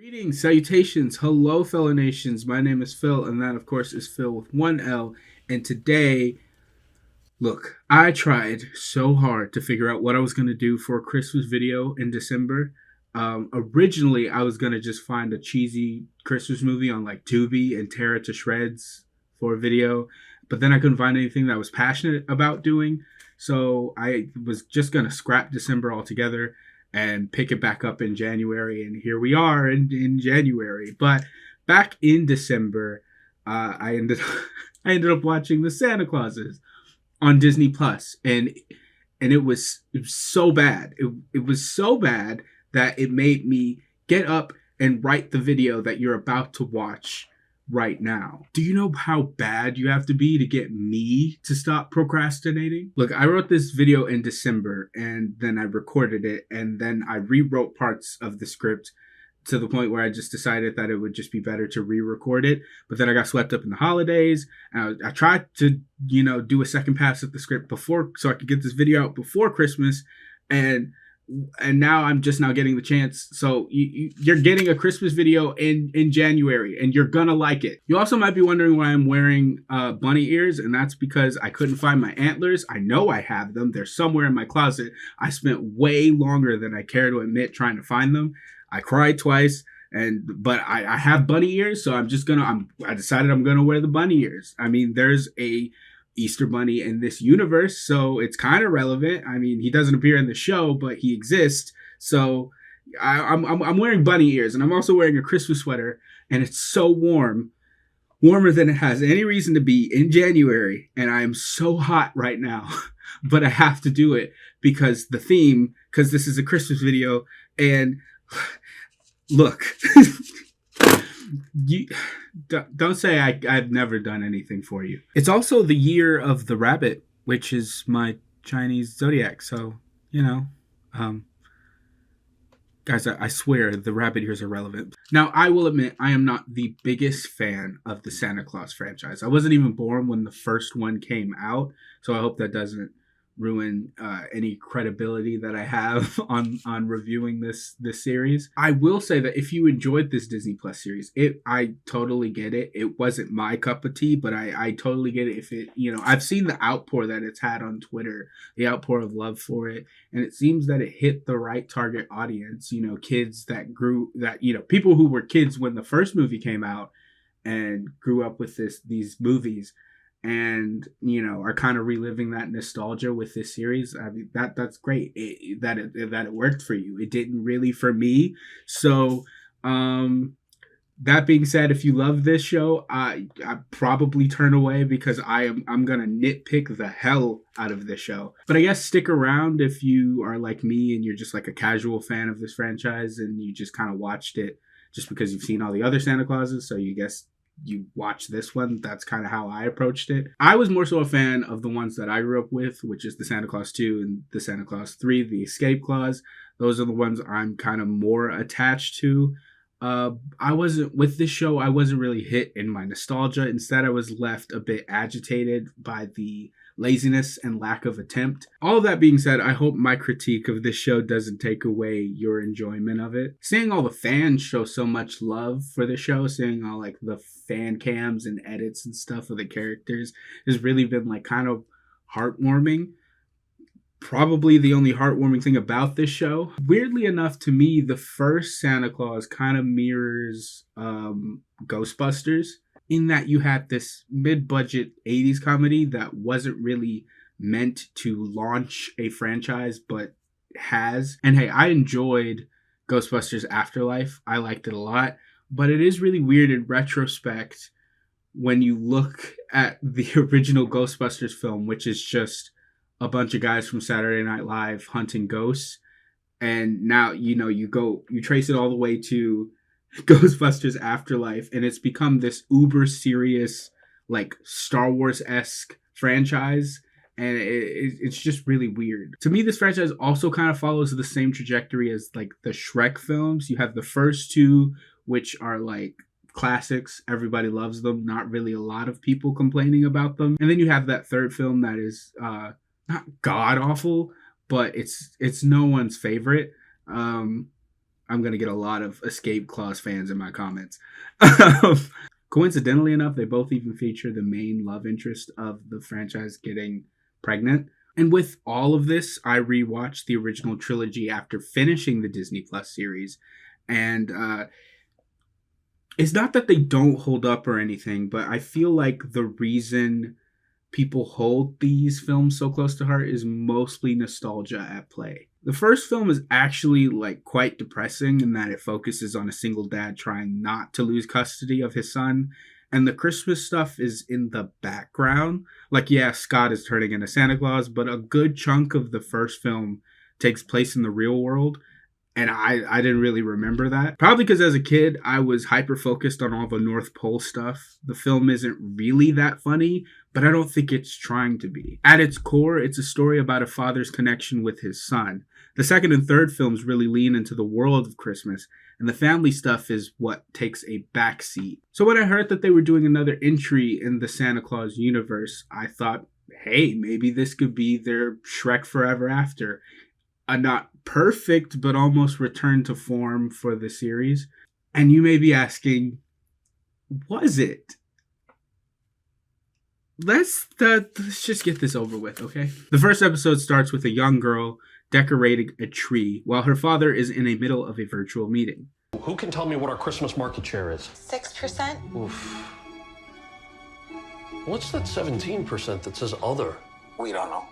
Greetings, salutations, hello, fellow nations. My name is Phil, and that, of course, is Phil with one L. And today, look, I tried so hard to figure out what I was going to do for a Christmas video in December. Originally, I was going to just find a cheesy Christmas movie on like Tubi and tear it to shreds for a video, but then I couldn't find anything that I was passionate about doing. So I was just going to scrap December altogether and pick it back up in January. And here we are in January. But back in December, I ended I ended up watching the Santa Clauses on Disney Plus, and it was so bad. It was so bad that it made me get up and write the video that you're about to watch right now. Do you know how bad you have to be to get me to stop procrastinating? Look, I wrote this video in December and then I recorded it and then I rewrote parts of the script to the point where I just decided that it would just be better to re-record it. But then I got swept up in the holidays. And I tried to, do a second pass of the script before so I could get this video out before Christmas. And now I'm just now getting the chance. So you're getting a Christmas video in January, and you're gonna like it. You also might be wondering why I'm wearing bunny ears, and that's because I couldn't find my antlers. I know I have them. They're somewhere in my closet. I spent way longer than I care to admit trying to find them. I cried twice, but I have bunny ears, so I decided I'm gonna wear the bunny ears. I mean, there's a Easter Bunny in this universe, so it's kind of relevant. I mean, he doesn't appear in the show, but he exists. So I'm wearing bunny ears, and I'm also wearing a Christmas sweater, and it's so warm, warmer than it has any reason to be in January, and I am so hot right now, but I have to do it because because this is a Christmas video, and look. You don't say I've never done anything for you. It's also the year of the rabbit, which is my Chinese zodiac. So, um, guys, I swear the rabbit ears are relevant. Now, I will admit I am not the biggest fan of the Santa Claus franchise. I wasn't even born when the first one came out, so I hope that doesn't ruin any credibility that I have on reviewing this series. I will say that if you enjoyed this Disney Plus series, I totally get it. It wasn't my cup of tea, but I totally get it. If it, I've seen the outpour that it's had on Twitter, the outpour of love for it, and it seems that it hit the right target audience. Kids people who were kids when the first movie came out and grew up with these movies, and are kind of reliving that nostalgia with this series. I mean, that's great that it worked for you. It didn't really for me. So that being said, if you love this show, I probably turn away because I'm gonna nitpick the hell out of this show. But I guess stick around if you are like me and you're just like a casual fan of this franchise and you just kind of watched it just because you've seen all the other Santa Clauses, so you guess you watch this one. That's kind of how I approached it. I was more so a fan of the ones that I grew up with, which is the Santa Claus 2 and the Santa Claus 3, the Escape Clause. Those are the ones I'm kind of more attached to. I wasn't with this show. I wasn't really hit in my nostalgia. Instead, I was left a bit agitated by the laziness and lack of attempt. All of that being said, I hope my critique of this show doesn't take away your enjoyment of it. Seeing all the fans show so much love for the show, seeing all like the fan cams and edits and stuff of the characters has really been like kind of heartwarming. Probably the only heartwarming thing about this show. Weirdly enough, to me, the first Santa Claus kind of mirrors Ghostbusters in that you had this mid-budget 80s comedy that wasn't really meant to launch a franchise, but has. And hey, I enjoyed Ghostbusters Afterlife. I liked it a lot, but it is really weird in retrospect when you look at the original Ghostbusters film, which is just a bunch of guys from Saturday Night Live hunting ghosts. And now, you trace it all the way to Ghostbusters Afterlife, and it's become this uber serious, like Star Wars-esque franchise, and it's just really weird. To me, this franchise also kind of follows the same trajectory as like the Shrek films. You have the first two, which are like classics. Everybody loves them. Not really a lot of people complaining about them. And then you have that third film that is not god awful, but it's no one's favorite. I'm going to get a lot of Escape Clause fans in my comments. Coincidentally enough, they both even feature the main love interest of the franchise getting pregnant. And with all of this, I rewatched the original trilogy after finishing the Disney Plus series. And it's not that they don't hold up or anything, but I feel like the reason people hold these films so close to heart is mostly nostalgia at play. The first film is actually like quite depressing in that it focuses on a single dad trying not to lose custody of his son, and the Christmas stuff is in the background. Like, yeah, Scott is turning into Santa Claus, but a good chunk of the first film takes place in the real world. And I didn't really remember that. Probably because as a kid, I was hyper-focused on all the North Pole stuff. The film isn't really that funny, but I don't think it's trying to be. At its core, it's a story about a father's connection with his son. The second and third films really lean into the world of Christmas, and the family stuff is what takes a backseat. So when I heard that they were doing another entry in the Santa Claus universe, I thought, hey, maybe this could be their Shrek Forever After. A not perfect, but almost return to form for the series. And you may be asking, was it? Let's just get this over with, okay? The first episode starts with a young girl decorating a tree while her father is in the middle of a virtual meeting. Who can tell me what our Christmas market share is? 6%. Oof. What's that 17% that says other? We don't know.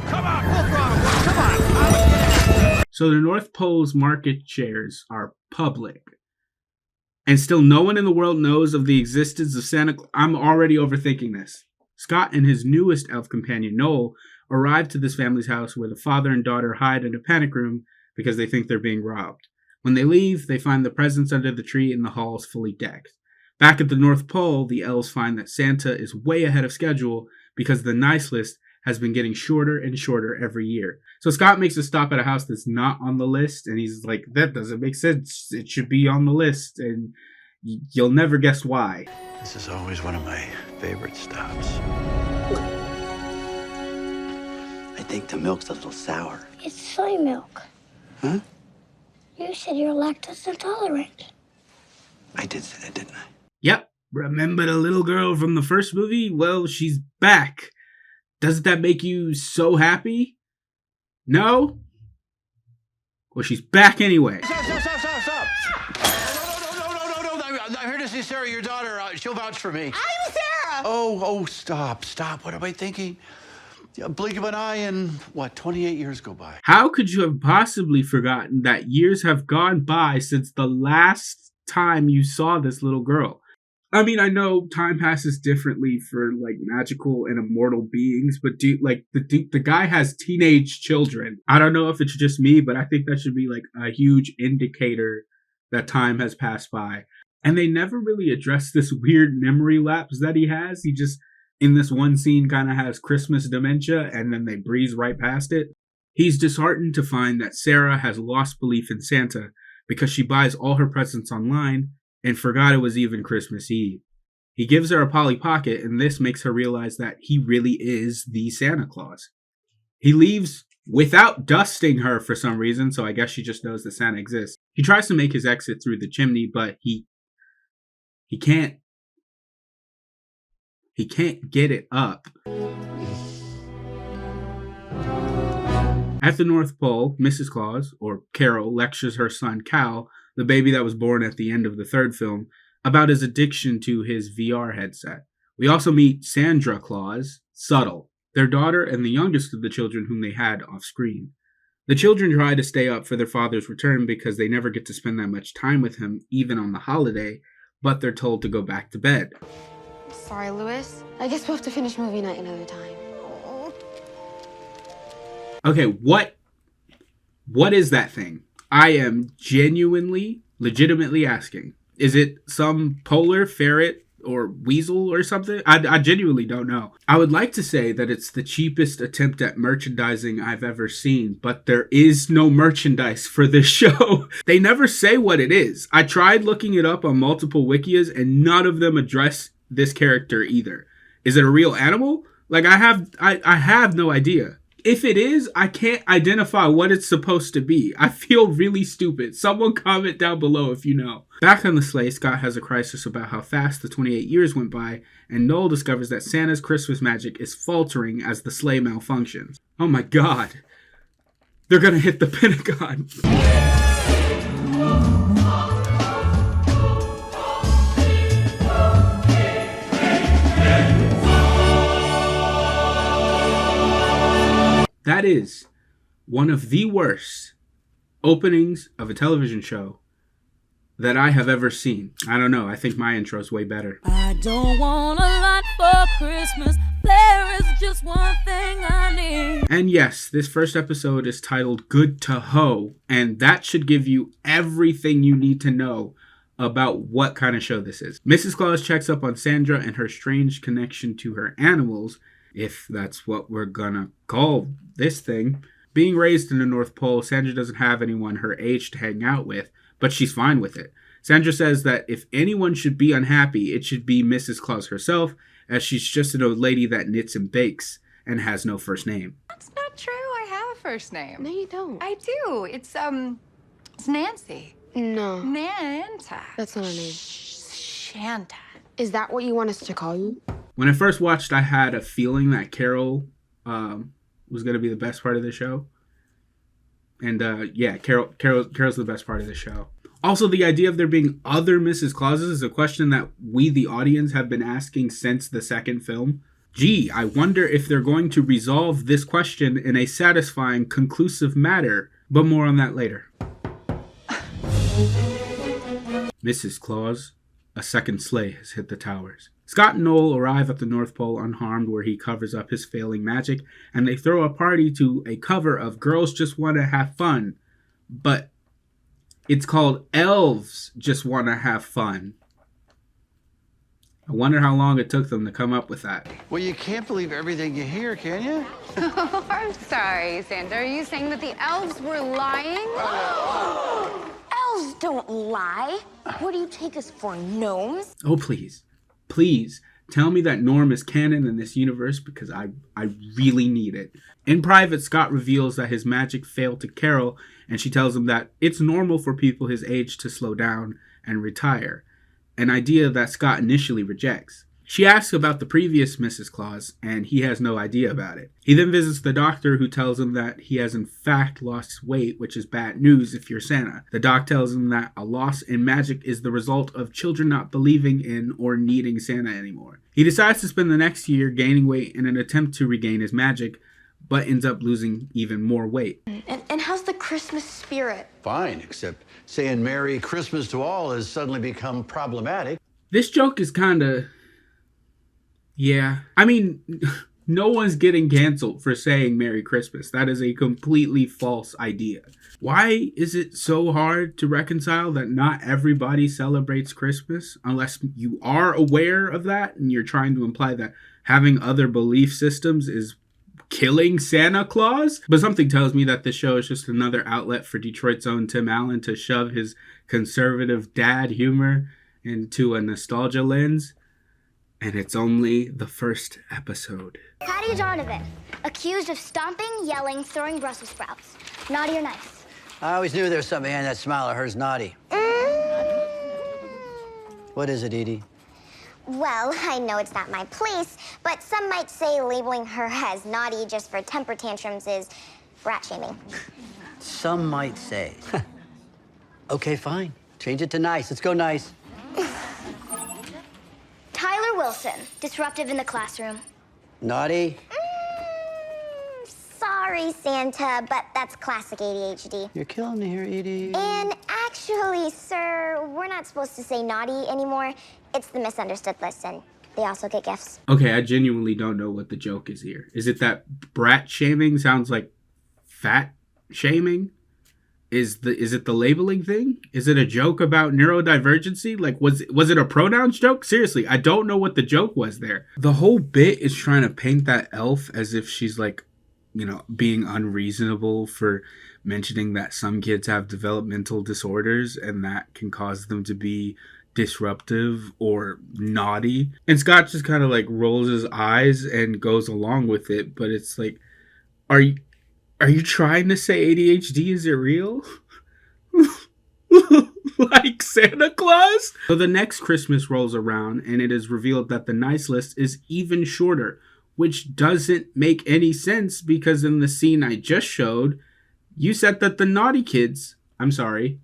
Come on, full throttle, come on! So the North Pole's market shares are public. And still no one in the world knows of the existence of Santa Claus. I'm already overthinking this. Scott and his newest elf companion, Noel, arrive to this family's house where the father and daughter hide in a panic room because they think they're being robbed. When they leave, they find the presents under the tree and the halls fully decked. Back at the North Pole, the elves find that Santa is way ahead of schedule because the nice list has been getting shorter and shorter every year. So Scott makes a stop at a house that's not on the list, and he's like, that doesn't make sense. It should be on the list, and you'll never guess why. This is always one of my favorite stops. I think the milk's a little sour. It's soy milk. Huh? You said you're lactose intolerant. I did say that, didn't I? Yep. Remember the little girl from the first movie? Well, she's back. Doesn't that make you so happy? No? Well, she's back anyway. Stop! No. I'm here to see Sarah, your daughter. She'll vouch for me. I'm Sarah! Oh, stop. What am I thinking? A blink of an eye and, 28 years go by. How could you have possibly forgotten that years have gone by since the last time you saw this little girl? I mean, I know time passes differently for like magical and immortal beings, but the guy has teenage children. I don't know if it's just me, but I think that should be like a huge indicator that time has passed by. And they never really address this weird memory lapse that he has. He just, in this one scene, kind of has Christmas dementia, and then they breeze right past it. He's disheartened to find that Sarah has lost belief in Santa because she buys all her presents online and forgot it was even Christmas Eve. He gives her a Polly Pocket, and this makes her realize that he really is the Santa Claus. He leaves without dusting her for some reason, so I guess she just knows that Santa exists. He tries to make his exit through the chimney, but he can't. He can't get it up. At the North Pole, Mrs. Claus, or Carol, lectures her son Cal, the baby that was born at the end of the third film, about his addiction to his VR headset. We also meet Sandra Claus, Subtle, their daughter and the youngest of the children whom they had off screen. The children try to stay up for their father's return because they never get to spend that much time with him, even on the holiday, but they're told to go back to bed. Sorry, Louis. I guess we'll have to finish movie night another time. Okay, what is that thing? I am legitimately asking. Is it some polar ferret or weasel or something? I genuinely don't know. I would like to say that it's the cheapest attempt at merchandising I've ever seen, but there is no merchandise for this show. They never say what it is. I tried looking it up on multiple wikias and none of them address this character either. Is it a real animal? Like I have no idea. if it is, I can't identify what it's supposed to be. I feel really stupid. Someone comment down below if you know. Back on the sleigh, Scott has a crisis about how fast the 28 years went by, and Noel discovers that Santa's Christmas magic is faltering as the sleigh malfunctions. Oh my god. They're gonna hit the Pentagon. That is one of the worst openings of a television show that I have ever seen. I don't know. I think my intro is way better. I don't want a lot for Christmas. There is just one thing I need. And yes, this first episode is titled Good to Ho, and that should give you everything you need to know about what kind of show this is. Mrs. Claus checks up on Sandra and her strange connection to her animals, if that's what we're gonna call this thing. Being raised in the North Pole, Sandra doesn't have anyone her age to hang out with, but she's fine with it. Sandra says that if anyone should be unhappy, it should be Mrs. Claus herself, as she's just an old lady that knits and bakes and has no first name. That's not true. I have a first name. No, you don't. I do. It's Nancy. No. Nanta. That's not her name. Shanta. Is that what you want us to call you? When I first watched, I had a feeling that Carol was going to be the best part of the show. And yeah, Carol's the best part of the show. Also, the idea of there being other Mrs. Clauses is a question that we, the audience, have been asking since the second film. Gee, I wonder if they're going to resolve this question in a satisfying, conclusive manner. But more on that later. Mrs. Claus, a second sleigh has hit the towers. Scott and Noel arrive at the North Pole unharmed, where he covers up his failing magic, and they throw a party to a cover of Girls Just Wanna Have Fun. But it's called Elves Just Wanna Have Fun. I wonder how long it took them to come up with that. Well, you can't believe everything you hear, can you? Oh, I'm sorry, Santa. Are you saying that the elves were lying? Elves don't lie. What do you take us for, gnomes? Oh, please. Please, tell me that Norm is canon in this universe, because I really need it. In private, Scott reveals that his magic failed to Carol, and she tells him that it's normal for people his age to slow down and retire, an idea that Scott initially rejects. She asks about the previous Mrs. Claus, and he has no idea about it. He then visits the doctor, who tells him that he has in fact lost weight, which is bad news if you're Santa. The doc tells him that a loss in magic is the result of children not believing in or needing Santa anymore. He decides to spend the next year gaining weight in an attempt to regain his magic, but ends up losing even more weight. And how's the Christmas spirit? Fine, except saying Merry Christmas to all has suddenly become problematic. This joke is kinda... yeah. I mean, no one's getting canceled for saying Merry Christmas. That is a completely false idea. Why is it so hard to reconcile that not everybody celebrates Christmas, unless you are aware of that and you're trying to imply that having other belief systems is killing Santa Claus? But something tells me that this show is just another outlet for Detroit's own Tim Allen to shove his conservative dad humor into a nostalgia lens. And it's only the first episode. Patty Donovan, accused of stomping, yelling, throwing Brussels sprouts. Naughty or nice? I always knew there was something behind that smile of hers, naughty. What is it, Edie? Well, I know it's not my place, but some might say labeling her as naughty just for temper tantrums is rat shaming. Some might say. Okay, fine. Change it to nice. Let's go nice. Tyler Wilson, disruptive in the classroom. Naughty? Sorry, Santa, but that's classic ADHD. You're killing me here, Edie. And actually, sir, we're not supposed to say naughty anymore. It's the misunderstood listen. They also get gifts. Okay, I genuinely don't know what the joke is here. Is it that brat shaming sounds like fat shaming? Is it the labeling thing? Is it a joke about neurodivergency? Like, was it a pronouns joke? Seriously, I don't know what the joke was there. The whole bit is trying to paint that elf as if she's like, you know, being unreasonable for mentioning that some kids have developmental disorders and that can cause them to be disruptive or naughty. And Scott just kind of like rolls his eyes and goes along with it, but it's like, Are you are you trying to say ADHD? Is it real? Like Santa Claus? So the next Christmas rolls around and it is revealed that the nice list is even shorter, which doesn't make any sense because in the scene I just showed, you said that the naughty kids, I'm sorry,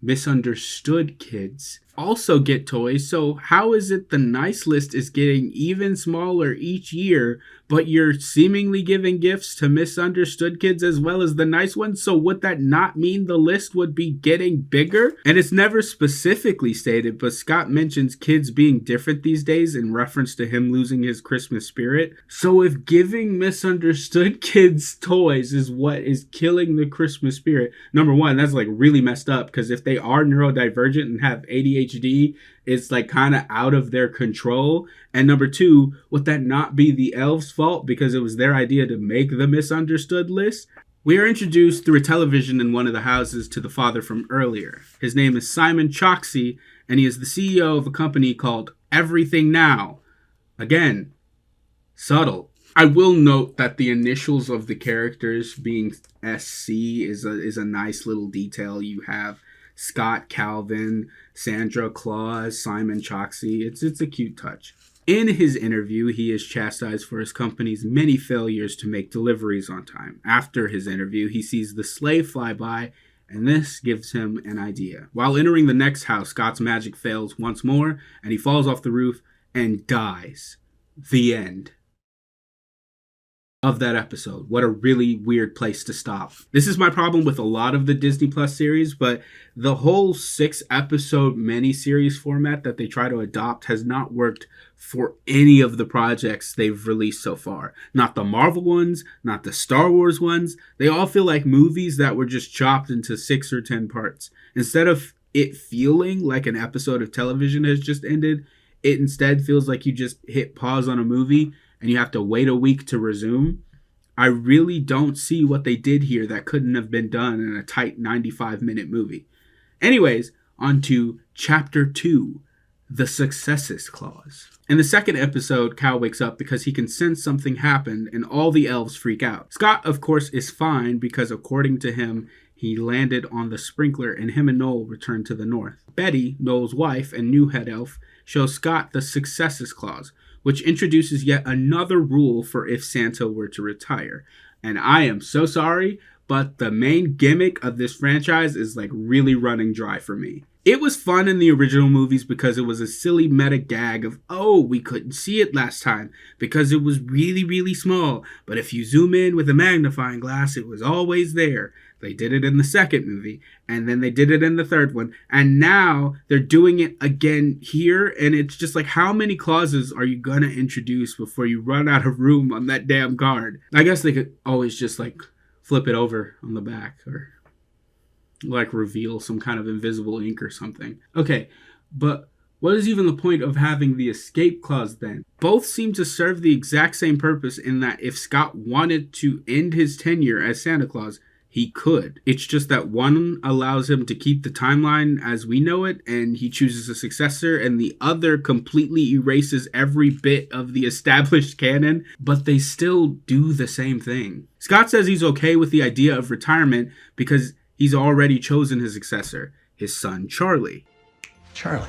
misunderstood kids, also get toys. So how is it the nice list is getting even smaller each year, but you're seemingly giving gifts to misunderstood kids as well as the nice ones? So would that not mean the list would be getting bigger? And it's never specifically stated, but Scott mentions kids being different these days in reference to him losing his Christmas spirit. So if giving misunderstood kids toys is what is killing the Christmas spirit, number one, that's like really messed up, because if they are neurodivergent and have ADHD, it's like kind of out of their control. And number two, would that not be the elves' fault because it was their idea to make the misunderstood list? We are introduced through a television in one of the houses to the father from earlier. His name is Simon Choksey, and he is the CEO of a company called Everything Now. Again, subtle. I will note that the initials of the characters being SC is a nice little detail. You have Scott Calvin, Sandra Claus, Simon Choksey. It's a cute touch. In his interview, he is chastised for his company's many failures to make deliveries on time. After his interview, he sees the sleigh fly by, and this gives him an idea. While entering the next house, Scott's magic fails once more, and he falls off the roof and dies. The end of that episode. What a really weird place to stop. This is my problem with a lot of the Disney Plus series, but the whole 6-episode mini-series format that they try to adopt has not worked for any of the projects they've released so far. Not the Marvel ones, not the Star Wars ones. They all feel like movies that were just chopped into 6 or 10 parts. Instead of it feeling like an episode of television has just ended, it instead feels like you just hit pause on a movie and you have to wait a week to resume. I really don't see what they did here that couldn't have been done in a tight 95-minute movie. Anyways, on to Chapter 2, The Successes Clause. In the second episode, Cal wakes up because he can sense something happened and all the elves freak out. Scott, of course, is fine because according to him, he landed on the sprinkler and him and Noel return to the north. Betty, Noel's wife and new head elf, shows Scott the Successes Clause, which introduces yet another rule for if Santa were to retire. And I am so sorry, but the main gimmick of this franchise is like really running dry for me. It was fun in the original movies because it was a silly meta gag of, oh, we couldn't see it last time because it was really, really small. But if you zoom in with a magnifying glass, it was always there. They did it in the second movie, and then they did it in the third one, and now they're doing it again here, and it's just like, how many clauses are you gonna introduce before you run out of room on that damn card? I guess they could always just like flip it over on the back or like reveal some kind of invisible ink or something. Okay, but what is even the point of having the escape clause then? Both seem to serve the exact same purpose in that if Scott wanted to end his tenure as Santa Claus, he could. It's just that one allows him to keep the timeline as we know it, and he chooses a successor, and the other completely erases every bit of the established canon, but they still do the same thing. Scott says he's okay with the idea of retirement because he's already chosen his successor, his son Charlie. Charlie.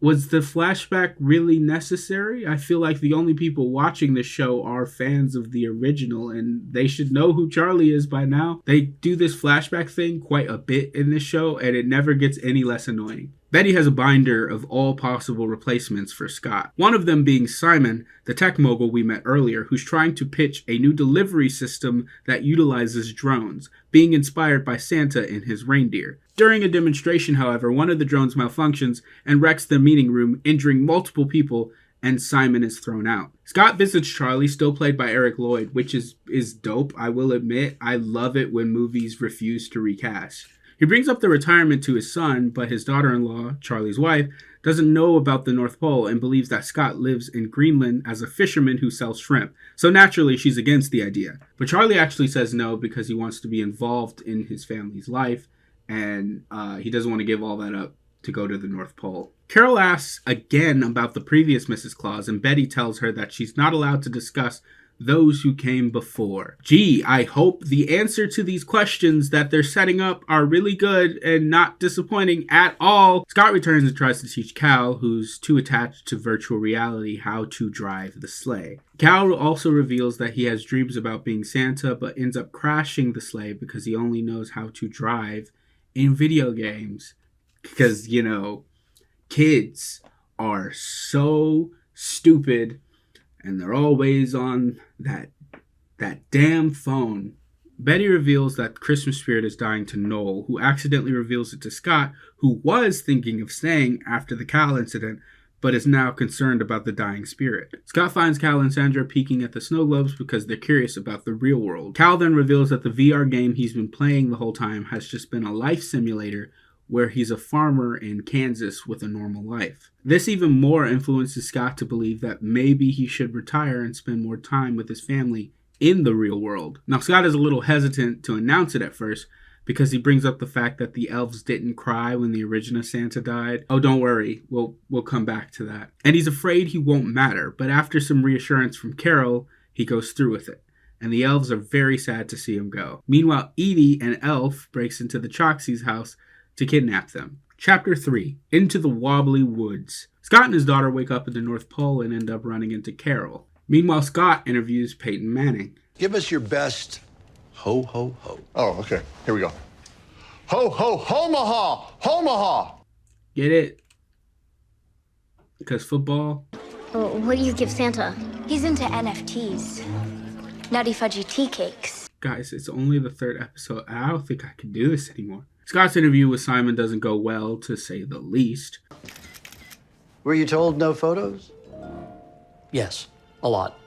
Was the flashback really necessary? I feel like the only people watching this show are fans of the original, and they should know who Charlie is by now. They do this flashback thing quite a bit in this show, and it never gets any less annoying. Betty has a binder of all possible replacements for Scott. One of them being Simon, the tech mogul we met earlier, who's trying to pitch a new delivery system that utilizes drones, being inspired by Santa and his reindeer. During a demonstration, however, one of the drones malfunctions and wrecks the meeting room, injuring multiple people, and Simon is thrown out. Scott visits Charlie, still played by Eric Lloyd, which is dope, I will admit. I love it when movies refuse to recast. He brings up the retirement to his son, but his daughter-in-law, Charlie's wife, doesn't know about the North Pole and believes that Scott lives in Greenland as a fisherman who sells shrimp. So naturally, she's against the idea. But Charlie actually says no because he wants to be involved in his family's life, and he doesn't want to give all that up to go to the North Pole. Carol asks again about the previous Mrs. Claus, and Betty tells her that she's not allowed to discuss those who came before. Gee, I hope the answer to these questions that they're setting up are really good and not disappointing at all. Scott returns and tries to teach Cal, who's too attached to virtual reality, how to drive the sleigh. Cal also reveals that he has dreams about being Santa, but ends up crashing the sleigh because he only knows how to drive in video games. Because, you know, kids are so stupid and they're always on that damn phone. Betty reveals that Christmas spirit is dying to Noel, who accidentally reveals it to Scott, who was thinking of staying after the Cal incident, but is now concerned about the dying spirit. Scott finds Cal and Sandra peeking at the snow globes because they're curious about the real world. Cal then reveals that the VR game he's been playing the whole time has just been a life simulator where he's a farmer in Kansas with a normal life. This even more influences Scott to believe that maybe he should retire and spend more time with his family in the real world. Now, Scott is a little hesitant to announce it at first because he brings up the fact that the elves didn't cry when the original Santa died. Oh, don't worry, we'll come back to that. And he's afraid he won't matter, but after some reassurance from Carol, he goes through with it. And the elves are very sad to see him go. Meanwhile, Edie, an elf, breaks into the Choxie's house to kidnap them. Chapter 3, Into the Wobbly Woods. Scott and his daughter wake up at the North Pole and end up running into Carol. Meanwhile, Scott interviews Peyton Manning. Give us your best ho, ho, ho. Oh, okay. Here we go. Ho, ho, Homaha! Homaha! Get it? Because football? What do you give Santa? He's into NFTs. Nutty Fudgy Tea Cakes. Guys, it's only the third episode. I don't think I can do this anymore. Scott's interview with Simon doesn't go well, to say the least. Were you told no photos? Yes, a lot.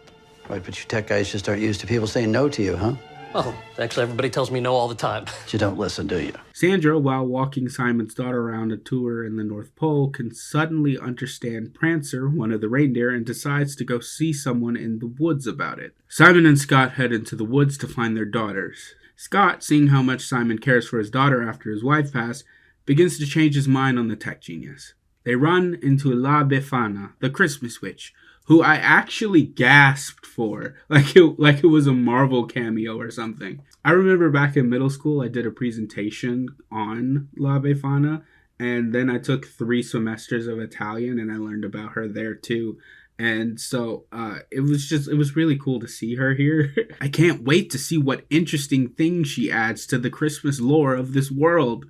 Right, but you tech guys just aren't used to people saying no to you, huh? Well, actually, everybody tells me no all the time. But you don't listen, do you? Sandra, while walking Simon's daughter around a tour in the North Pole, can suddenly understand Prancer, one of the reindeer, and decides to go see someone in the woods about it. Simon and Scott head into the woods to find their daughters. Scott, seeing how much Simon cares for his daughter after his wife passed, begins to change his mind on the tech genius. They run into La Befana, the Christmas witch, who I actually gasped for, like it was a Marvel cameo or something. I remember back in middle school, I did a presentation on La Befana, and then I took 3 semesters of Italian, and I learned about her there too. And so it was really cool to see her here. I can't wait to see what interesting things she adds to the Christmas lore of this world.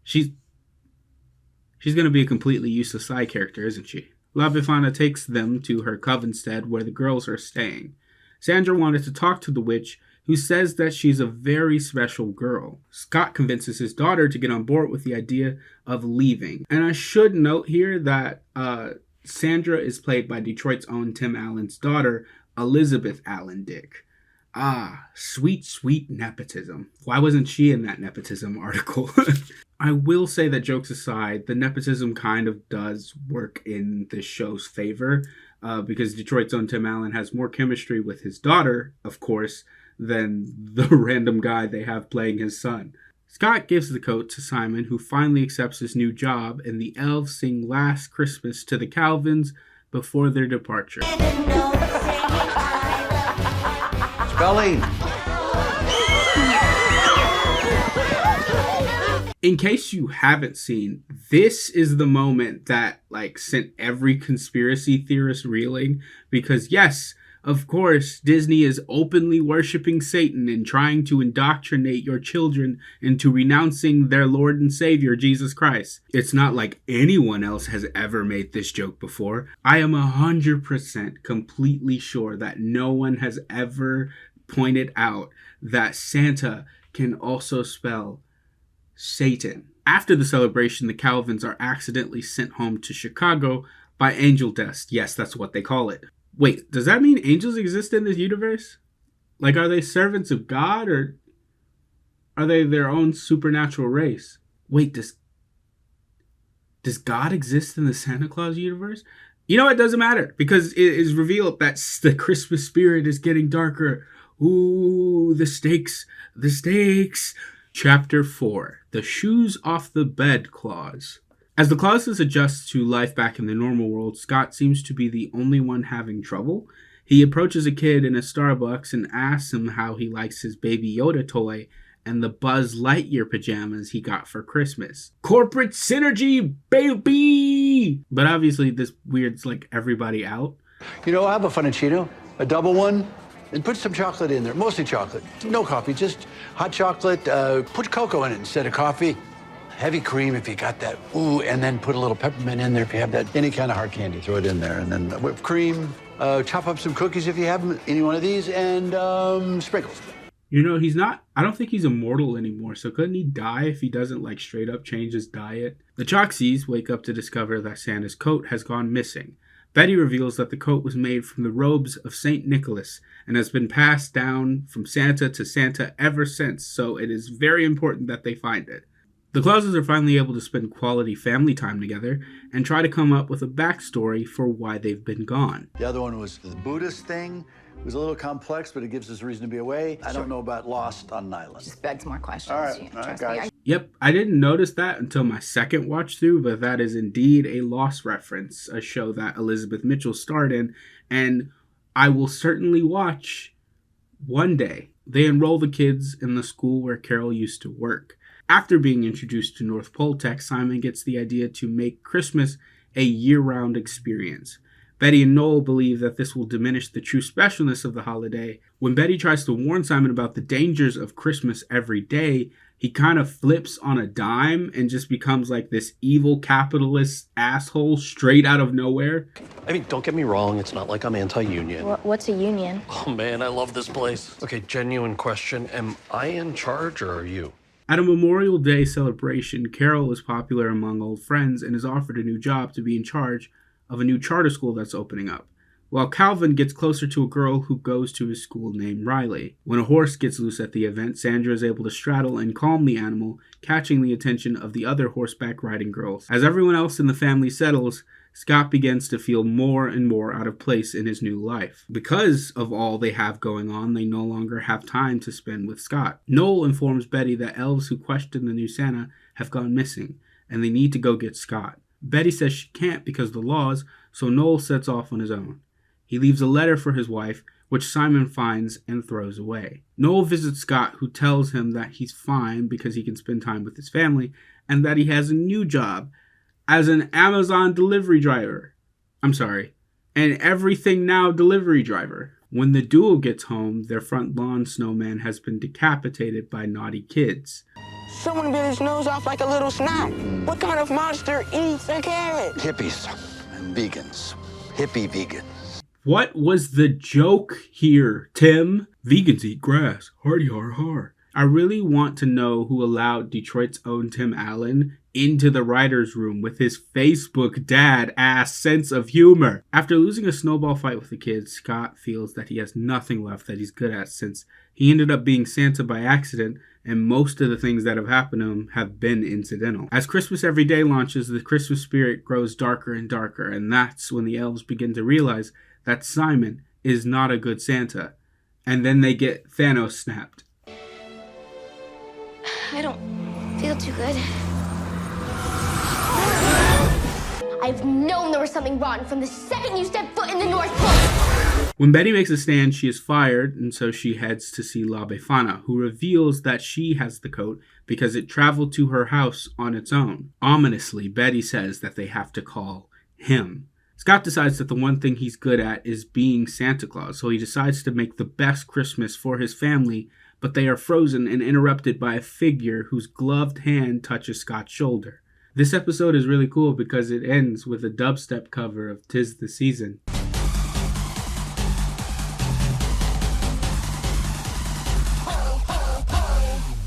She's going to be a completely useless side character, isn't she? La Befana takes them to her covenstead where the girls are staying. Sandra wanted to talk to the witch, who says that she's a very special girl. Scott convinces his daughter to get on board with the idea of leaving. And I should note here that Sandra is played by Detroit's own Tim Allen's daughter, Elizabeth Allen Dick. Ah, sweet, sweet nepotism. Why wasn't she in that nepotism article? I will say that, jokes aside, the nepotism kind of does work in this show's favor, because Detroit's own Tim Allen has more chemistry with his daughter, of course, than the random guy they have playing his son. Scott gives the coat to Simon, who finally accepts his new job, and the elves sing Last Christmas to the Calvins before their departure. Spelling. In case you haven't seen, this is the moment that sent every conspiracy theorist reeling, because yes, of course, Disney is openly worshiping Satan and trying to indoctrinate your children into renouncing their Lord and Savior, Jesus Christ. It's not like anyone else has ever made this joke before. I am 100% completely sure that no one has ever pointed out that Santa can also spell Satan. After the celebration, the Calvins are accidentally sent home to Chicago by angel dust. Yes, that's what they call it. Wait, does that mean angels exist in this universe? Are they servants of God, or are they their own supernatural race? Wait, does God exist in the Santa Claus universe? You know, it doesn't matter, because it is revealed that the Christmas spirit is getting darker. Ooh, the stakes. Chapter 4, The Shoes Off the Bed Clause. As the Clauses adjust to life back in the normal world, Scott seems to be the only one having trouble. He approaches a kid in a Starbucks and asks him how he likes his Baby Yoda toy and the Buzz Lightyear pajamas he got for Christmas. Corporate synergy, baby! But obviously this weirds like everybody out. You know, I'll have a Fettuccino, a double one, and put some chocolate in there, mostly chocolate. No coffee, just hot chocolate. Put cocoa in it instead of coffee. Heavy cream if you got that. Ooh, and then put a little peppermint in there if you have that. Any kind of hard candy, throw it in there. And then whipped cream, chop up some cookies if you have them, any one of these, and sprinkles. You know, I don't think he's immortal anymore, so couldn't he die if he doesn't like straight up change his diet? The Choxies wake up to discover that Santa's coat has gone missing. Betty reveals that the coat was made from the robes of St. Nicholas and has been passed down from Santa to Santa ever since, so it is very important that they find it. The Clauses are finally able to spend quality family time together and try to come up with a backstory for why they've been gone. The other one was the Buddhist thing. It was a little complex, but it gives us a reason to be away. I don't know about Lost on an Island. Just begs more questions. All right, guys. Yep, I didn't notice that until my second watch through, but that is indeed a Lost reference, a show that Elizabeth Mitchell starred in, and I will certainly watch one day. They enroll the kids in the school where Carol used to work. After being introduced to North Pole Tech, Simon gets the idea to make Christmas a year-round experience. Betty and Noel believe that this will diminish the true specialness of the holiday. When Betty tries to warn Simon about the dangers of Christmas every day, he kind of flips on a dime and just becomes like this evil capitalist asshole straight out of nowhere. I mean, don't get me wrong, it's not like I'm anti-union. What's a union? Oh man, I love this place. Okay, genuine question. Am I in charge or are you? At a Memorial Day celebration, Carol is popular among old friends and is offered a new job to be in charge of a new charter school that's opening up, while Calvin gets closer to a girl who goes to his school named Riley. When a horse gets loose at the event, Sandra is able to straddle and calm the animal, catching the attention of the other horseback riding girls. As everyone else in the family settles, Scott begins to feel more and more out of place in his new life. Because of all they have going on, they no longer have time to spend with Scott. Noel informs Betty that elves who question the new Santa have gone missing, and they need to go get Scott. Betty says she can't because of the laws, so Noel sets off on his own. He leaves a letter for his wife, which Simon finds and throws away. Noel visits Scott, who tells him that he's fine because he can spend time with his family, and that he has a new job as an Amazon delivery driver. An Everything Now delivery driver. When the duo gets home, their front lawn snowman has been decapitated by naughty kids. Someone bit his nose off like a little snout. What kind of monster eats a carrot? Hippies and vegans. Hippie vegan. What was the joke here, Tim? Vegans eat grass. Hardy har har. I really want to know who allowed Detroit's own Tim Allen into the writer's room with his Facebook dad-ass sense of humor. After losing a snowball fight with the kids, Scott feels that he has nothing left that he's good at since he ended up being Santa by accident, and most of the things that have happened to him have been incidental. As Christmas Every Day launches, the Christmas spirit grows darker and darker, and that's when the elves begin to realize that Simon is not a good Santa. And then they get Thanos snapped. I don't feel too good. I've known there was something wrong from the second you stepped foot in the North Pole. When Betty makes a stand, she is fired, and so she heads to see La Befana, who reveals that she has the coat because it traveled to her house on its own. Ominously, Betty says that they have to call him. Scott decides that the one thing he's good at is being Santa Claus, so he decides to make the best Christmas for his family, but they are frozen and interrupted by a figure whose gloved hand touches Scott's shoulder. This episode is really cool because it ends with a dubstep cover of 'Tis the Season.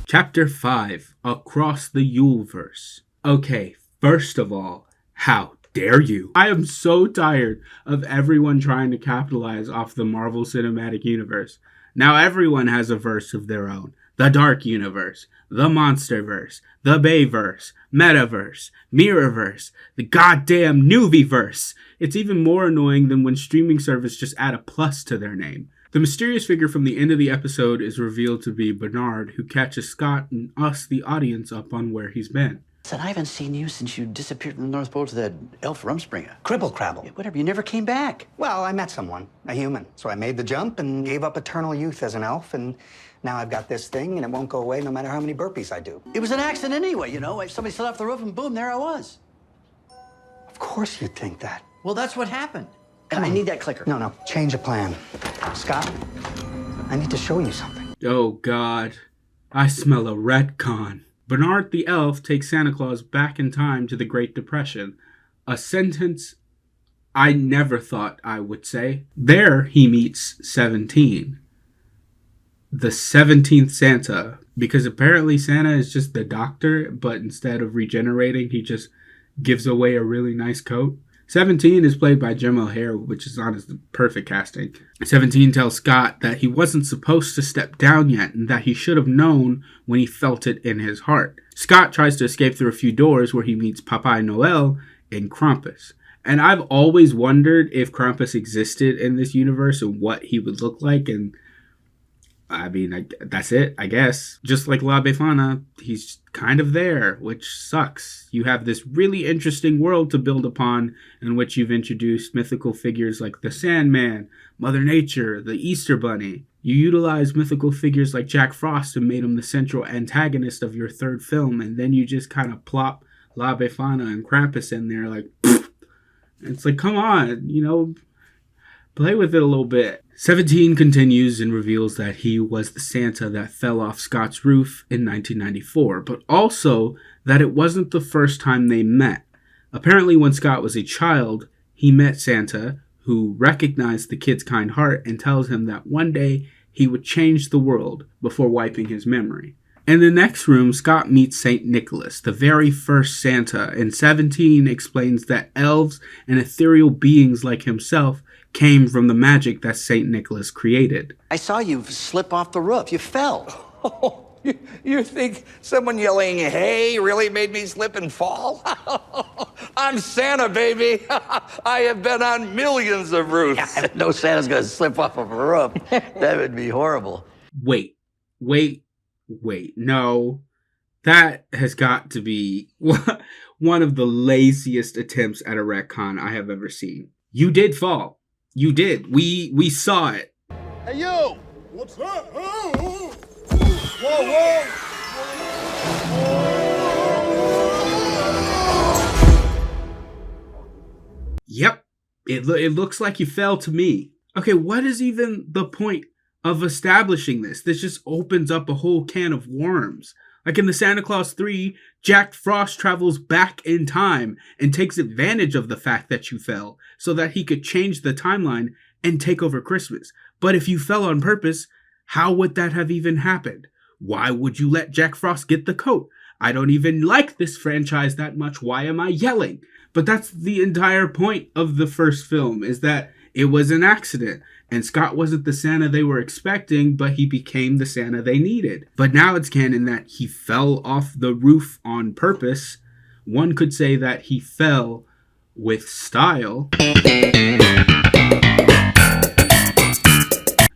Chapter 5, Across the Yuleverse. Okay, first of all, how dare you? I am so tired of everyone trying to capitalize off the Marvel Cinematic Universe. Now everyone has a verse of their own. The Dark Universe, the Monsterverse, the Bayverse, Metaverse, Mirrorverse, the goddamn Newbieverse. It's even more annoying than when streaming services just add a plus to their name. The mysterious figure from the end of the episode is revealed to be Bernard, who catches Scott and us, the audience, up on where he's been. Said, I haven't seen you since you disappeared from the North Pole to that elf Rumspringer. Cribble crabble. Yeah, whatever, you never came back. Well, I met someone, a human. So I made the jump and gave up eternal youth as an elf, and now I've got this thing, and it won't go away no matter how many burpees I do. It was an accident anyway, you know? Somebody slid off the roof and boom, there I was. Of course you'd think that. Well, that's what happened. And I need that clicker. No, change of plan. Scott, I need to show you something. Oh, God. I smell a retcon. Bernard the elf takes Santa Claus back in time to the Great Depression, a sentence I never thought I would say. There he meets 17, the 17th Santa, because apparently Santa is just the doctor, but instead of regenerating, he just gives away a really nice coat. 17 is played by Jim O'Hare, which is honestly perfect casting. 17 tells Scott that he wasn't supposed to step down yet and that he should have known when he felt it in his heart. Scott tries to escape through a few doors where he meets Papa Noel and Krampus. And I've always wondered if Krampus existed in this universe and what he would look like, and I mean, that's it, I guess. Just like La Befana, he's kind of there, which sucks. You have this really interesting world to build upon in which you've introduced mythical figures like the Sandman, Mother Nature, the Easter Bunny. You utilize mythical figures like Jack Frost and made him the central antagonist of your third film, and then you just kind of plop La Befana and Krampus in there like, pfft. It's like, come on, play with it a little bit. 17 continues and reveals that he was the Santa that fell off Scott's roof in 1994, but also that it wasn't the first time they met. Apparently, when Scott was a child, he met Santa, who recognized the kid's kind heart and tells him that one day he would change the world before wiping his memory. In the next room, Scott meets St. Nicholas, the very first Santa, and 17 explains that elves and ethereal beings like himself came from the magic that St. Nicholas created. I saw you slip off the roof. You fell. Oh, you think someone yelling, hey, really made me slip and fall? I'm Santa, baby. I have been on millions of roofs. Yeah, no Santa's going to slip off of a roof. That would be horrible. Wait. No. That has got to be one of the laziest attempts at a retcon I have ever seen. You did fall. You did. We saw it. Hey, yo! What's that? Oh, whoa! Yep. It looks like you fell to me. Okay, what is even the point of establishing this? This just opens up a whole can of worms. Like in the Santa Claus 3, Jack Frost travels back in time and takes advantage of the fact that you fell so that he could change the timeline and take over Christmas. But if you fell on purpose, how would that have even happened? Why would you let Jack Frost get the coat? I don't even like this franchise that much. Why am I yelling? But that's the entire point of the first film, is that it was an accident. And Scott wasn't the Santa they were expecting, but he became the Santa they needed. But now it's canon that he fell off the roof on purpose. One could say that he fell with style.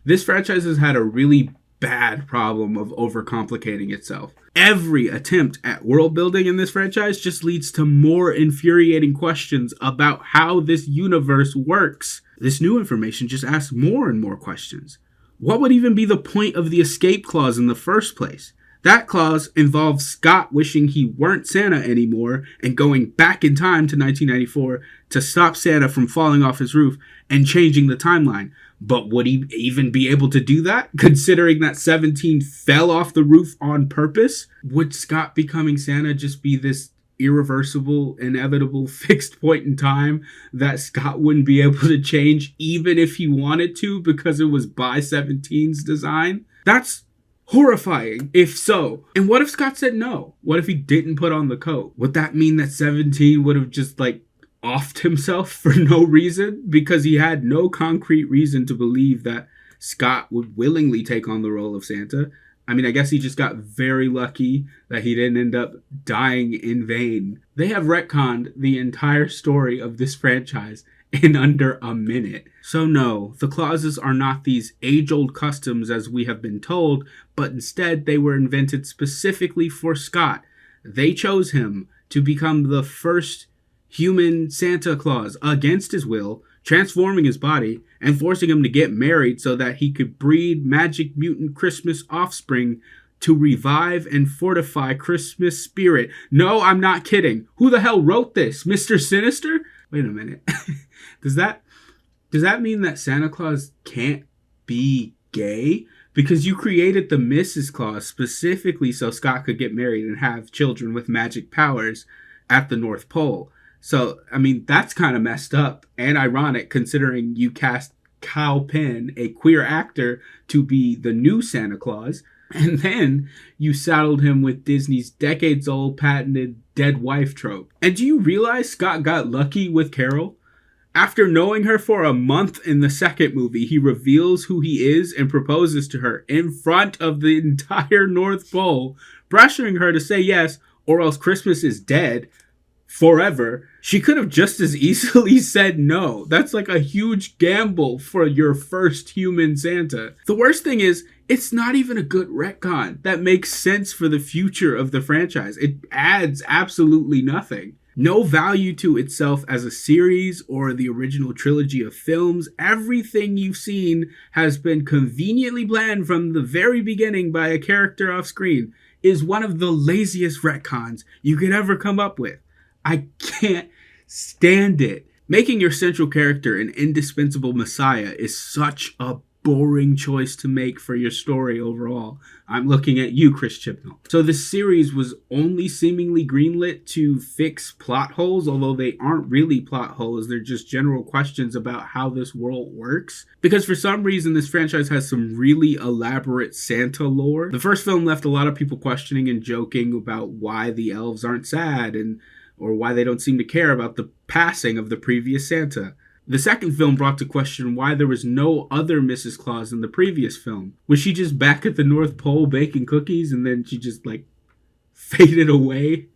This franchise has had a really bad problem of overcomplicating itself. Every attempt at world building in this franchise just leads to more infuriating questions about how this universe works. This new information just asks more and more questions. What would even be the point of the escape clause in the first place? That clause involves Scott wishing he weren't Santa anymore and going back in time to 1994 to stop Santa from falling off his roof and changing the timeline. But would he even be able to do that, considering that 17 fell off the roof on purpose? Would Scott becoming Santa just be this irreversible, inevitable, fixed point in time that Scott wouldn't be able to change even if he wanted to because it was by 17's design? That's horrifying, if so. And what if Scott said no? What if he didn't put on the coat? Would that mean that 17 would have just, offed himself for no reason? Because he had no concrete reason to believe that Scott would willingly take on the role of Santa. I mean, I guess he just got very lucky that he didn't end up dying in vain. They have retconned the entire story of this franchise in under a minute. So no, the clauses are not these age-old customs as we have been told, but instead they were invented specifically for Scott. They chose him to become the first human Santa Claus against his will, transforming his body and forcing him to get married so that he could breed magic mutant Christmas offspring to revive and fortify Christmas spirit. No, I'm not kidding. Who the hell wrote this? Mr. Sinister? Wait a minute. Does that mean that Santa Claus can't be gay? Because you created the Mrs. Claus specifically so Scott could get married and have children with magic powers at the North Pole. So, I mean, that's kind of messed up and ironic considering you cast Kyle Penn, a queer actor, to be the new Santa Claus. And then you saddled him with Disney's decades-old patented dead wife trope. And do you realize Scott got lucky with Carol? After knowing her for a month in the second movie, he reveals who he is and proposes to her in front of the entire North Pole, pressuring her to say yes, or else Christmas is dead forever. She could have just as easily said no. That's like a huge gamble for your first human Santa. The worst thing is, it's not even a good retcon that makes sense for the future of the franchise. It adds absolutely nothing. No value to itself as a series or the original trilogy of films. Everything you've seen has been conveniently planned from the very beginning by a character off screen. Is one of the laziest retcons you could ever come up with. I can't stand it. Making your central character an indispensable messiah is such a boring choice to make for your story overall. I'm looking at you, Chris Chibnall. So this series was only seemingly greenlit to fix plot holes, although they aren't really plot holes. They're just general questions about how this world works. Because for some reason, this franchise has some really elaborate Santa lore. The first film left a lot of people questioning and joking about why the elves aren't sad or why they don't seem to care about the passing of the previous Santa. The second film brought to question why there was no other Mrs. Claus in the previous film. Was she just back at the North Pole baking cookies and then she just faded away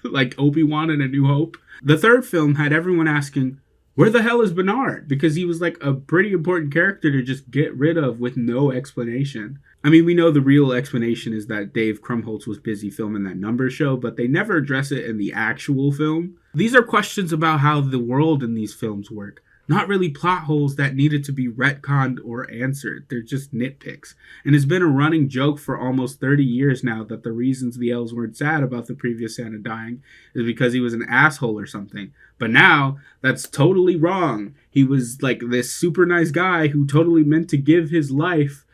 like Obi-Wan in A New Hope? The third film had everyone asking, where the hell is Bernard? Because he was a pretty important character to just get rid of with no explanation. I mean, we know the real explanation is that Dave Krumholtz was busy filming that number show, but they never address it in the actual film. These are questions about how the world in these films work. Not really plot holes that needed to be retconned or answered. They're just nitpicks. And it's been a running joke for almost 30 years now that the reasons the elves weren't sad about the previous Santa dying is because he was an asshole or something. But now, that's totally wrong. He was this super nice guy who totally meant to give his life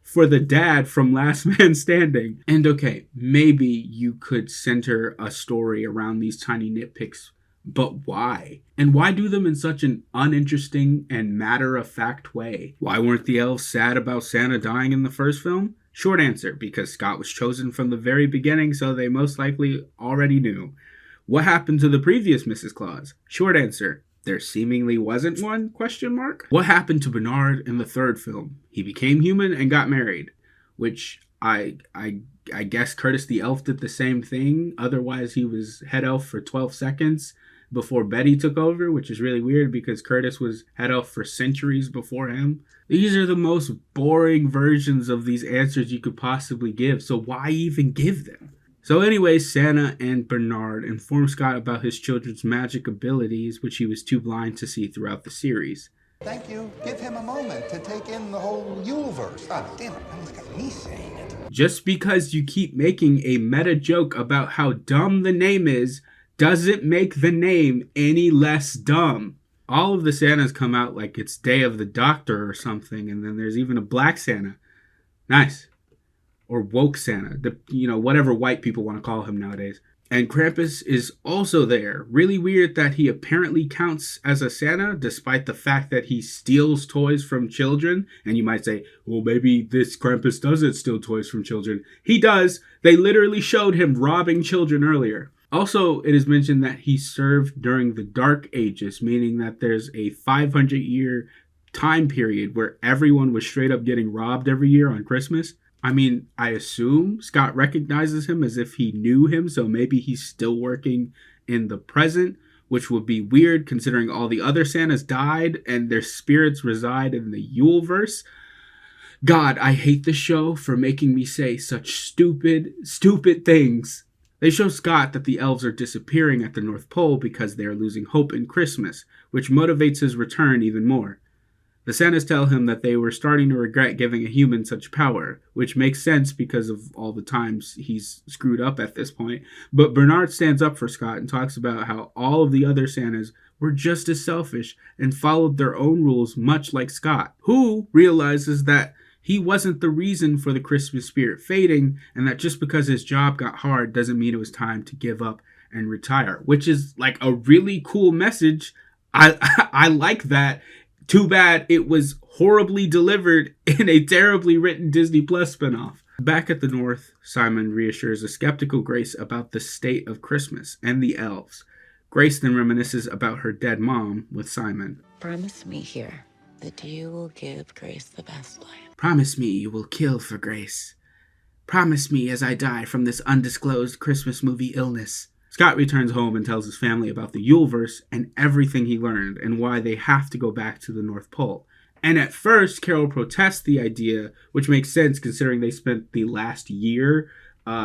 for the dad from Last Man Standing. And okay, maybe you could center a story around these tiny nitpicks, but why? And why do them in such an uninteresting and matter-of-fact way? Why weren't the elves sad about Santa dying in the first film? Short answer, because Scott was chosen from the very beginning, so they most likely already knew. What happened to the previous Mrs. Claus? Short answer, there seemingly wasn't one? What happened to Bernard in the third film? He became human and got married, which I guess Curtis the Elf did the same thing. Otherwise, he was head elf for 12 seconds before Betty took over, which is really weird because Curtis was head elf for centuries before him. These are the most boring versions of these answers you could possibly give, so why even give them? So anyway, Santa and Bernard inform Scott about his children's magic abilities, which he was too blind to see throughout the series. Thank you. Give him a moment to take in the whole Yuleverse. Ah, damn it, I got me saying it. Just because you keep making a meta joke about how dumb the name is, doesn't make the name any less dumb. All of the Santas come out like it's Day of the Doctor or something, and then there's even a black Santa. Nice. Or woke Santa, whatever white people want to call him nowadays. And Krampus is also there. Really weird that he apparently counts as a Santa, despite the fact that he steals toys from children. And you might say, well, maybe this Krampus doesn't steal toys from children. He does. They literally showed him robbing children earlier. Also, it is mentioned that he served during the Dark Ages, meaning that there's a 500-year time period where everyone was straight up getting robbed every year on Christmas. I mean, I assume Scott recognizes him as if he knew him, so maybe he's still working in the present, which would be weird considering all the other Santas died and their spirits reside in the Yuleverse. God, I hate the show for making me say such stupid things They show Scott that the elves are disappearing at the North Pole because they are losing hope in Christmas, which motivates his return even more. The Santas tell him that they were starting to regret giving a human such power, which makes sense because of all the times he's screwed up at this point. But Bernard stands up for Scott and talks about how all of the other Santas were just as selfish and followed their own rules, much like Scott, who realizes that he wasn't the reason for the Christmas spirit fading, and that just because his job got hard doesn't mean it was time to give up and retire, which is like a really cool message. I like that. Too bad it was horribly delivered in a terribly written Disney Plus spinoff. Back at the North, Simon reassures a skeptical Grace about the state of Christmas and the elves. Grace then reminisces about her dead mom with Simon. Promise me here that you will give Grace the best life. Promise me you will kill for Grace. Promise me as I die from this undisclosed Christmas movie illness. Scott returns home and tells his family about the Yuleverse and everything he learned and why they have to go back to the North Pole. And at first, Carol protests the idea, which makes sense considering they spent the last year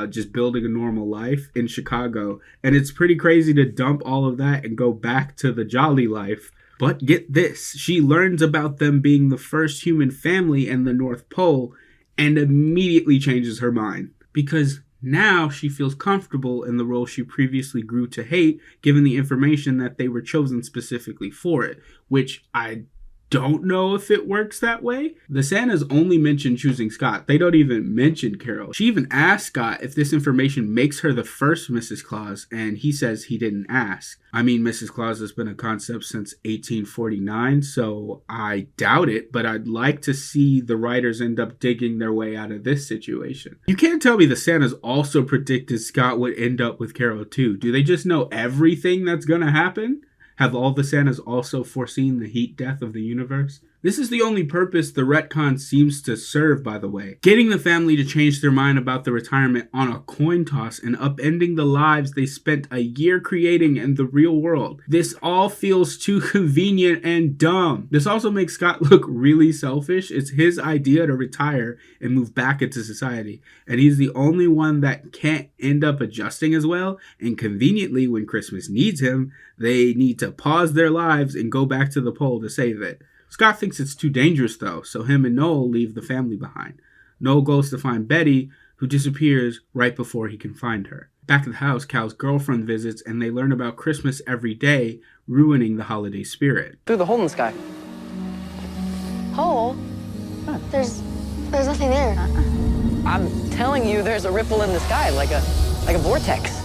just building a normal life in Chicago. And it's pretty crazy to dump all of that and go back to the jolly life. But get this, she learns about them being the first human family in the North Pole and immediately changes her mind. Because now she feels comfortable in the role she previously grew to hate, given the information that they were chosen specifically for it, which I don't know if it works that way. The Santas only mention choosing Scott. They don't even mention Carol. She even asked Scott if this information makes her the first Mrs. Claus, and he says he didn't ask. I mean, Mrs. Claus has been a concept since 1849, so I doubt it, but I'd like to see the writers end up digging their way out of this situation. You can't tell me the Santas also predicted Scott would end up with Carol too. Do they just know everything that's gonna happen? Have all the Santas also foreseen the heat death of the universe? This is the only purpose the retcon seems to serve, by the way. Getting the family to change their mind about the retirement on a coin toss and upending the lives they spent a year creating in the real world. This all feels too convenient and dumb. This also makes Scott look really selfish. It's his idea to retire and move back into society. And he's the only one that can't end up adjusting as well. And conveniently, when Christmas needs him, they need to pause their lives and go back to the pole to save it. Scott thinks it's too dangerous though, so him and Noel leave the family behind. Noel goes to find Betty, who disappears right before he can find her. Back at the house, Cal's girlfriend visits and they learn about Christmas every day, ruining the holiday spirit. Through the hole in the sky. Hole? Huh. There's nothing there. I'm telling you, there's a ripple in the sky, like a vortex.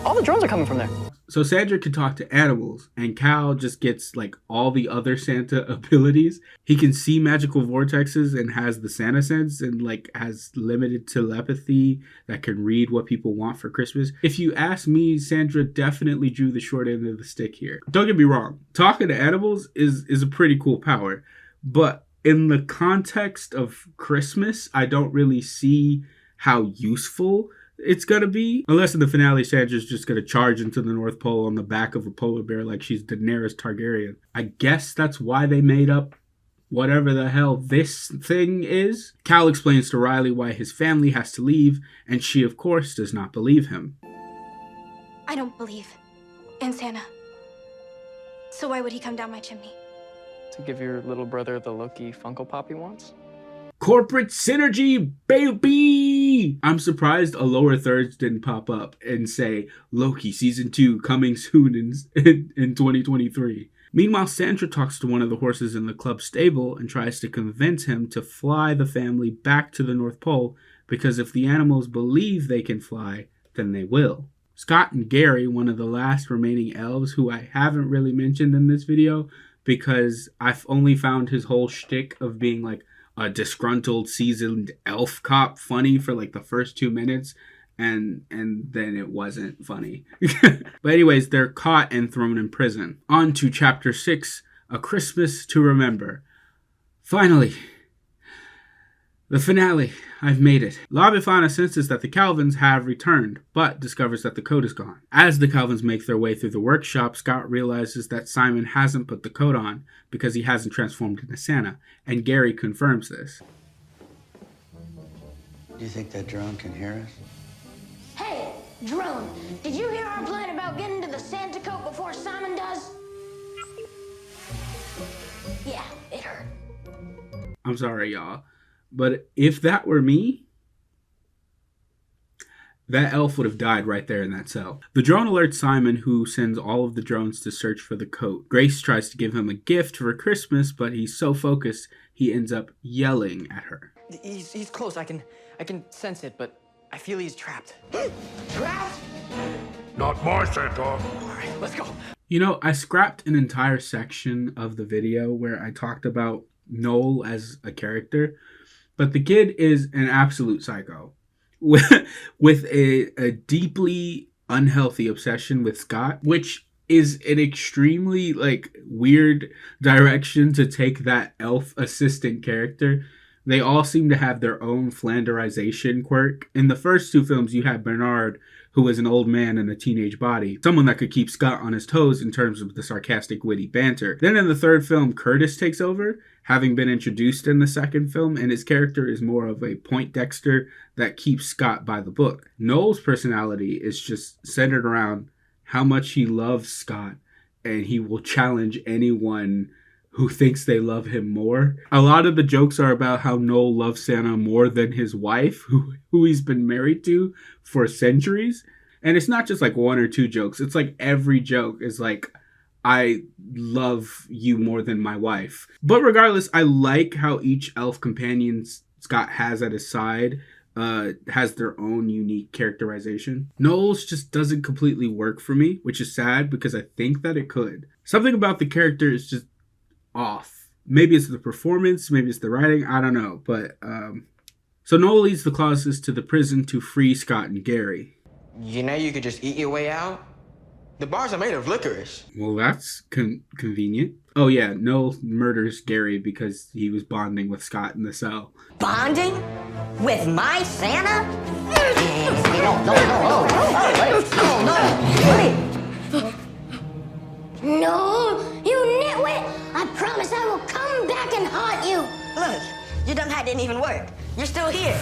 All the drones are coming from there. So Sandra can talk to animals, and Cal just gets like all the other Santa abilities. He can see magical vortexes and has the Santa sense and like has limited telepathy that can read what people want for Christmas. If you ask me, Sandra definitely drew the short end of the stick here. Don't get me wrong, talking to animals is a pretty cool power, but in the context of Christmas, I don't really see how useful it's gonna be. Unless in the finale, Sandra's just gonna charge into the North Pole on the back of a polar bear like she's Daenerys Targaryen. I guess that's why they made up whatever the hell this thing is. Cal explains to Riley why his family has to leave, and she of course does not believe him. I don't believe in Santa. So why would he come down my chimney? To give your little brother the Loki Funko Pop he wants? Corporate synergy, baby! I'm surprised a lower thirds didn't pop up and say, Loki Season 2 coming soon in 2023. Meanwhile, Sandra talks to one of the horses in the club stable and tries to convince him to fly the family back to the North Pole, because if the animals believe they can fly, then they will. Scott and Gary, one of the last remaining elves who I haven't really mentioned in this video, because I've only found his whole shtick of being like a disgruntled, seasoned elf cop funny for like the first 2 minutes, and then it wasn't funny. But anyways, they're caught and thrown in prison. On to Chapter 6, A Christmas to Remember. Finally, the finale. I've made it. La Befana senses that the Calvins have returned, but discovers that the coat is gone. As the Calvins make their way through the workshop, Scott realizes that Simon hasn't put the coat on because he hasn't transformed into Santa, and Gary confirms this. Do you think that drone can hear us? Hey, Drone, did you hear our plan about getting to the Santa coat before Simon does? Yeah, it hurt. I'm sorry, y'all. But if that were me, that elf would have died right there in that cell. The drone alerts Simon, who sends all of the drones to search for the coat. Grace tries to give him a gift for Christmas, but he's so focused, he ends up yelling at her. He's close. I can sense it, but I feel he's trapped. Trapped? Not my Santa. All right, let's go. You know, I scrapped an entire section of the video where I talked about Noel as a character, but the kid is an absolute psycho with a deeply unhealthy obsession with Scott, which is an extremely weird direction to take that elf assistant character. They all seem to have their own Flanderization quirk. In the first two films, you had Bernard, who was an old man in a teenage body, someone that could keep Scott on his toes in terms of the sarcastic, witty banter. Then in the third film, Curtis takes over, having been introduced in the second film, and his character is more of a Poindexter that keeps Scott by the book. Noel's personality is just centered around how much he loves Scott, and he will challenge anyone who thinks they love him more. A lot of the jokes are about how Noel loves Santa more than his wife, who he's been married to for centuries. And it's not just one or two jokes. It's every joke is I love you more than my wife. But regardless, I like how each elf companion Scott has at his side has their own unique characterization. Noel's just doesn't completely work for me, which is sad because I think that it could. Something about the character is just off. Maybe it's the performance, maybe it's the writing, I don't know. But so Noel leads the Clauses to the prison to free Scott and Gary. You know you could just eat your way out? The bars are made of licorice. Well, that's convenient. Oh yeah, Noel murders Gary because he was bonding with Scott in the cell. Bonding? With my Santa? No, you nitwit! I promise I will come back and haunt you! Look, your dumb hat didn't even work. You're still here.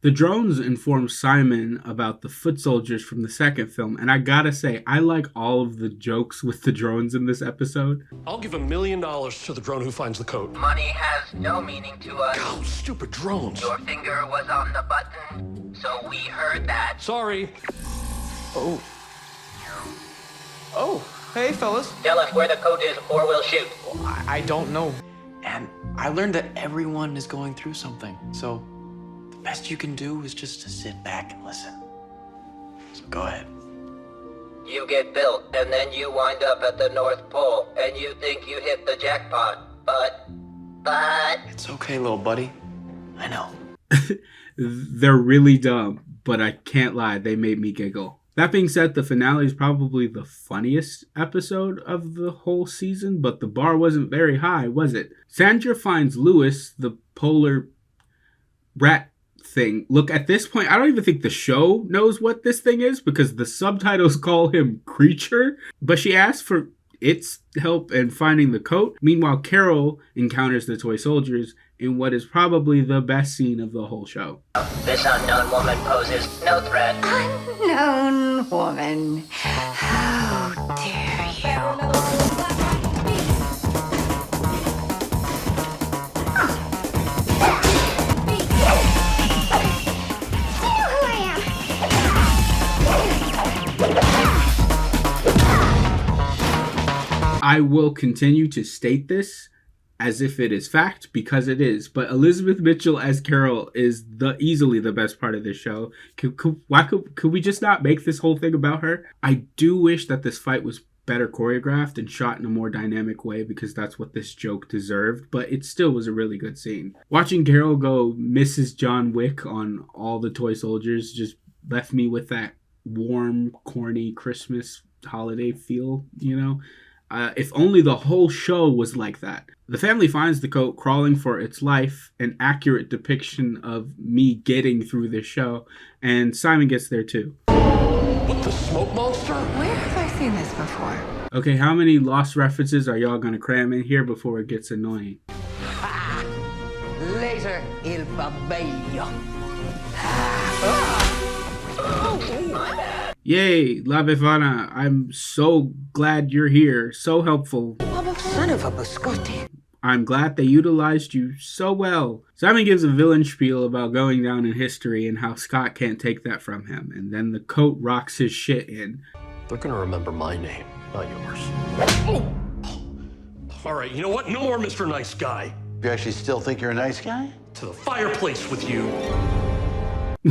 The drones inform Simon about the foot soldiers from the second film, and I gotta say, I like all of the jokes with the drones in this episode. I'll give $1 million to the drone who finds the coat. Money has no meaning to us. God, stupid drones. Your finger was on the button, so we heard that. Sorry. Oh, hey, fellas. Tell us where the coat is or we'll shoot. Well, I don't know. And I learned that everyone is going through something. So the best you can do is just to sit back and listen. So go ahead. You get built, and then you wind up at the North Pole, and you think you hit the jackpot. But... It's okay, little buddy. I know. They're really dumb, but I can't lie, they made me giggle. That being said, the finale is probably the funniest episode of the whole season, but the bar wasn't very high, was it? Sandra finds Lewis, the polar rat thing. Look, at this point, I don't even think the show knows what this thing is because the subtitles call him Creature, but she asks for its help in finding the coat. Meanwhile, Carol encounters the toy soldiers in what is probably the best scene of the whole show. This unknown woman poses no threat. Unknown woman. How dare you? I will continue to state this as if it is fact, because it is. But Elizabeth Mitchell as Carol is easily the best part of this show. Could we just not make this whole thing about her? I do wish that this fight was better choreographed and shot in a more dynamic way, because that's what this joke deserved, but it still was a really good scene. Watching Carol go Mrs. John Wick on all the toy soldiers just left me with that warm, corny Christmas holiday feel, you know? If only the whole show was like that. The family finds the coat crawling for its life, an accurate depiction of me getting through this show, and Simon gets there too. What, the smoke monster? Where have I seen this before? Okay, how many Lost references are y'all gonna cram in here before it gets annoying? Later, il babello. Yay, La Befana, I'm so glad you're here. So helpful. Son of a biscotti. I'm glad they utilized you so well. Simon gives a villain spiel about going down in history and how Scott can't take that from him. And then the coat rocks his shit in. They're gonna remember my name, not yours. Oh! All right, you know what? No more Mr. Nice Guy. You actually still think you're a nice guy? To the fireplace with you.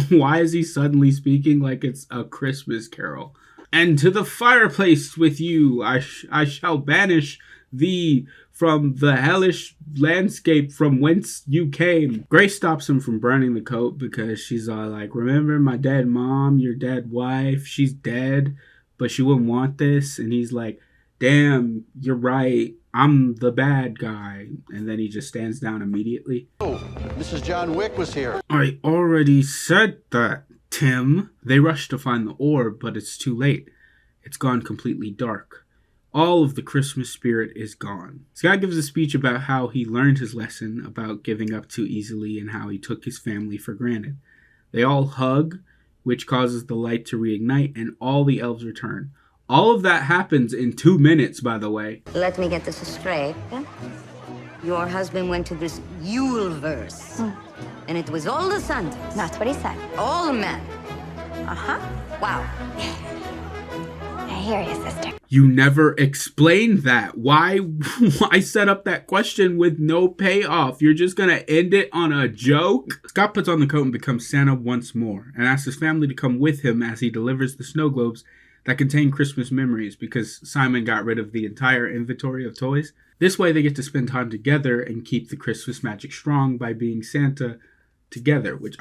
Why is he suddenly speaking like it's a Christmas carol? And to the fireplace with you, I shall banish thee from the hellish landscape from whence you came. Grace stops him from burning the coat because she's all like, remember my dead mom, your dead wife, she's dead, but she wouldn't want this. And he's like, damn, you're right, I'm the bad guy. And then he just stands down immediately. Oh, Mrs. John Wick was here. I already said that, Tim. They rush to find the orb, but it's too late. It's gone completely dark. All of the Christmas spirit is gone. Scott gives a speech about how he learned his lesson about giving up too easily and how he took his family for granted. They all hug, which causes the light to reignite, and all the elves return. All of that happens in 2 minutes, by the way. Let me get this straight. Your husband went to this Yuleverse, and it was all the Santas. That's what he said. All the men. Uh-huh. Wow. I hear you, sister. You never explained that. Why set up that question with no payoff? You're just gonna end it on a joke? Scott puts on the coat and becomes Santa once more, and asks his family to come with him as he delivers the snow globes that contain Christmas memories because Simon got rid of the entire inventory of toys. This way they get to spend time together and keep the Christmas magic strong by being Santa together, which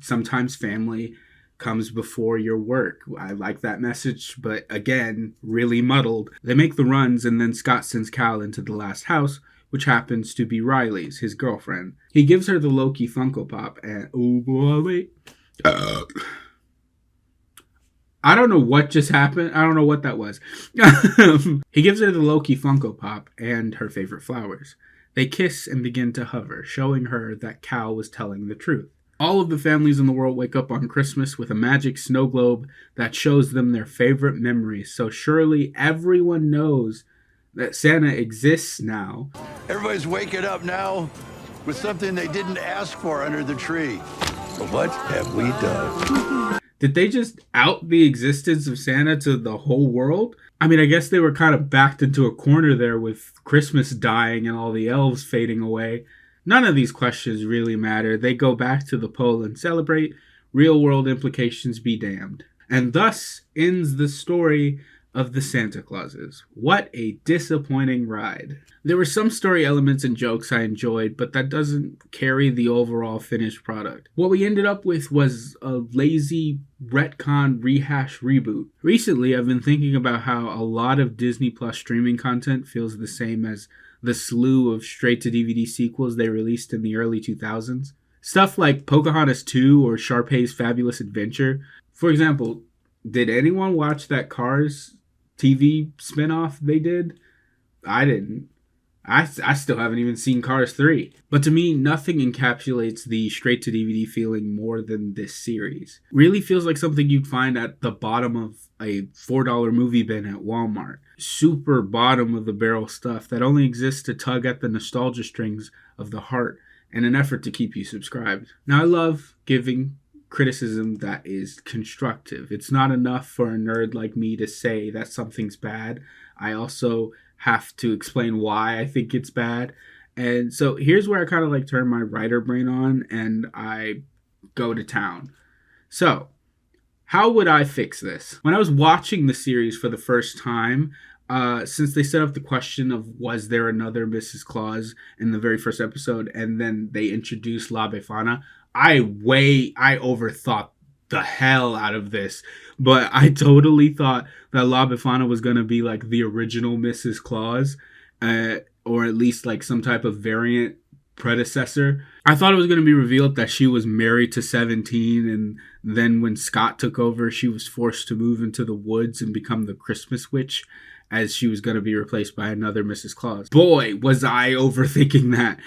sometimes family comes before your work. I like that message, but again, really muddled. They make the runs, and then Scott sends Cal into the last house, which happens to be Riley's, his girlfriend. He gives her the Loki Funko Pop, and oh boy, wait. I don't know what just happened. I don't know what that was. He gives her the Loki Funko Pop and her favorite flowers. They kiss and begin to hover, showing her that Cal was telling the truth. All of the families in the world wake up on Christmas with a magic snow globe that shows them their favorite memories. So surely everyone knows that Santa exists now. Everybody's waking up now with something they didn't ask for under the tree. But what have we done? Did they just out the existence of Santa to the whole world? I mean, I guess they were kind of backed into a corner there with Christmas dying and all the elves fading away. None of these questions really matter. They go back to the pole and celebrate. Real world implications be damned. And thus ends the story of the Santa Clauses. What a disappointing ride. There were some story elements and jokes I enjoyed, but that doesn't carry the overall finished product. What we ended up with was a lazy retcon rehash reboot. Recently, I've been thinking about how a lot of Disney Plus streaming content feels the same as the slew of straight-to-DVD sequels they released in the early 2000s. Stuff like Pocahontas 2 or Sharpay's Fabulous Adventure. For example, did anyone watch that Cars TV spinoff they did? I didn't. I still haven't even seen Cars 3. But to me, nothing encapsulates the straight-to-DVD feeling more than this series. Really feels like something you'd find at the bottom of a $4 movie bin at Walmart. Super bottom of the barrel stuff that only exists to tug at the nostalgia strings of the heart in an effort to keep you subscribed. Now, I love giving criticism that is constructive. It's not enough for a nerd like me to say that something's bad. I also have to explain why I think it's bad. And so here's where I kind of like turn my writer brain on and I go to town. So, how would I fix this? When I was watching the series for the first time, since they set up the question of was there another Mrs. Claus in the very first episode, and then they introduced La Befana, I overthought the hell out of this. But I totally thought that La Befana was going to be like the original Mrs. Claus, or at least like some type of variant predecessor. I thought it was going to be revealed that she was married to 17, and then when Scott took over, she was forced to move into the woods and become the Christmas witch, as she was going to be replaced by another Mrs. Claus. Boy, was I overthinking that.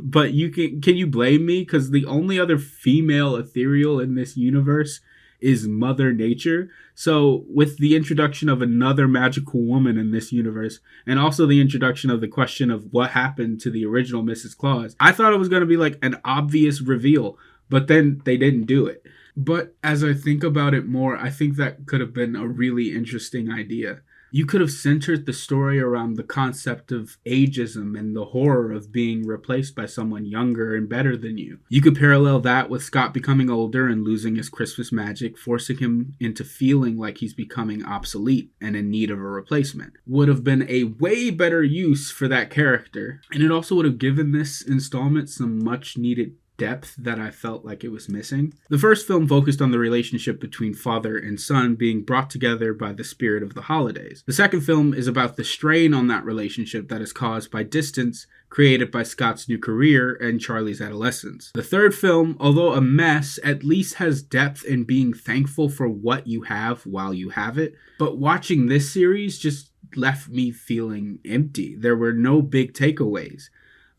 But can you blame me? Because the only other female ethereal in this universe is Mother Nature. So with the introduction of another magical woman in this universe, and also the introduction of the question of what happened to the original Mrs. Claus, I thought it was going to be like an obvious reveal, but then they didn't do it. But as I think about it more, I think that could have been a really interesting idea. You could have centered the story around the concept of ageism and the horror of being replaced by someone younger and better than you. You could parallel that with Scott becoming older and losing his Christmas magic, forcing him into feeling like he's becoming obsolete and in need of a replacement. Would have been a way better use for that character. And it also would have given this installment some much needed depth that I felt like it was missing. The first film focused on the relationship between father and son being brought together by the spirit of the holidays. The second film is about the strain on that relationship that is caused by distance created by Scott's new career and Charlie's adolescence. The third film, although a mess, at least has depth in being thankful for what you have while you have it. But watching this series just left me feeling empty. There were no big takeaways.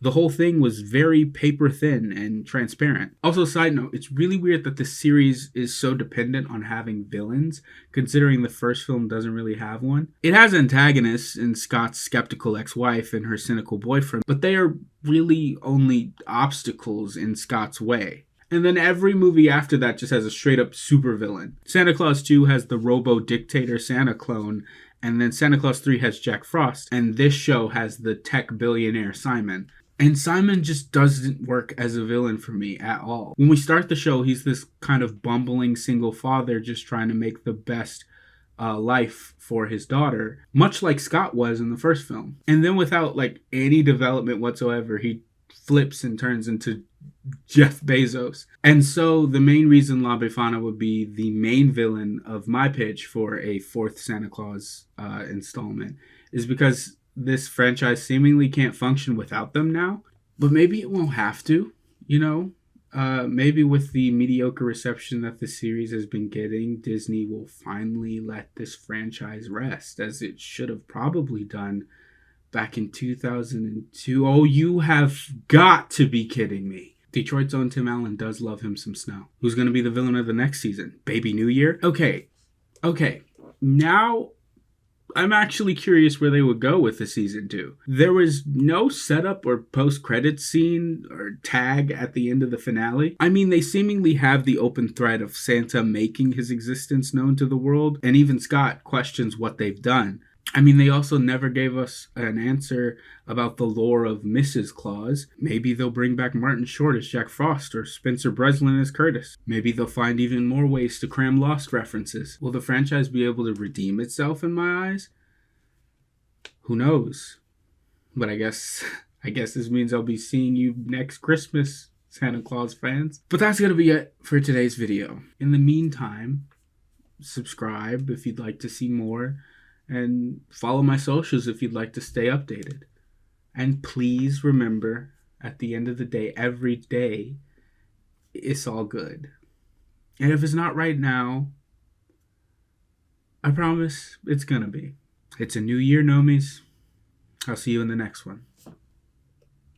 The whole thing was very paper thin and transparent. Also, side note, it's really weird that this series is so dependent on having villains, considering the first film doesn't really have one. It has antagonists in Scott's skeptical ex-wife and her cynical boyfriend, but they are really only obstacles in Scott's way. And then every movie after that just has a straight up supervillain. Santa Claus 2 has the robo-dictator Santa clone, and then Santa Claus 3 has Jack Frost, and this show has the tech billionaire Simon. And Simon just doesn't work as a villain for me at all. When we start the show, he's this kind of bumbling single father just trying to make the best life for his daughter, much like Scott was in the first film. And then without like any development whatsoever, he flips and turns into Jeff Bezos. And so the main reason La Befana would be the main villain of my pitch for a fourth Santa Claus installment is because this franchise seemingly can't function without them now. But maybe it won't have to, you know? Maybe with the mediocre reception that the series has been getting, Disney will finally let this franchise rest, as it should have probably done back in 2002. Oh, you have got to be kidding me. Detroit's own Tim Allen does love him some snow. Who's going to be the villain of the next season? Baby New Year? Okay. Now I'm actually curious where they would go with the season 2. There was no setup or post-credits scene or tag at the end of the finale. I mean, they seemingly have the open thread of Santa making his existence known to the world, and even Scott questions what they've done. I mean, they also never gave us an answer about the lore of Mrs. Claus. Maybe they'll bring back Martin Short as Jack Frost or Spencer Breslin as Curtis. Maybe they'll find even more ways to cram Lost references. Will the franchise be able to redeem itself in my eyes? Who knows? But I guess this means I'll be seeing you next Christmas, Santa Claus fans. But that's going to be it for today's video. In the meantime, subscribe if you'd like to see more. And follow my socials if you'd like to stay updated. And please remember, at the end of the day, every day, it's all good. And if it's not right now, I promise it's gonna be. It's a new year, Nomies. I'll see you in the next one.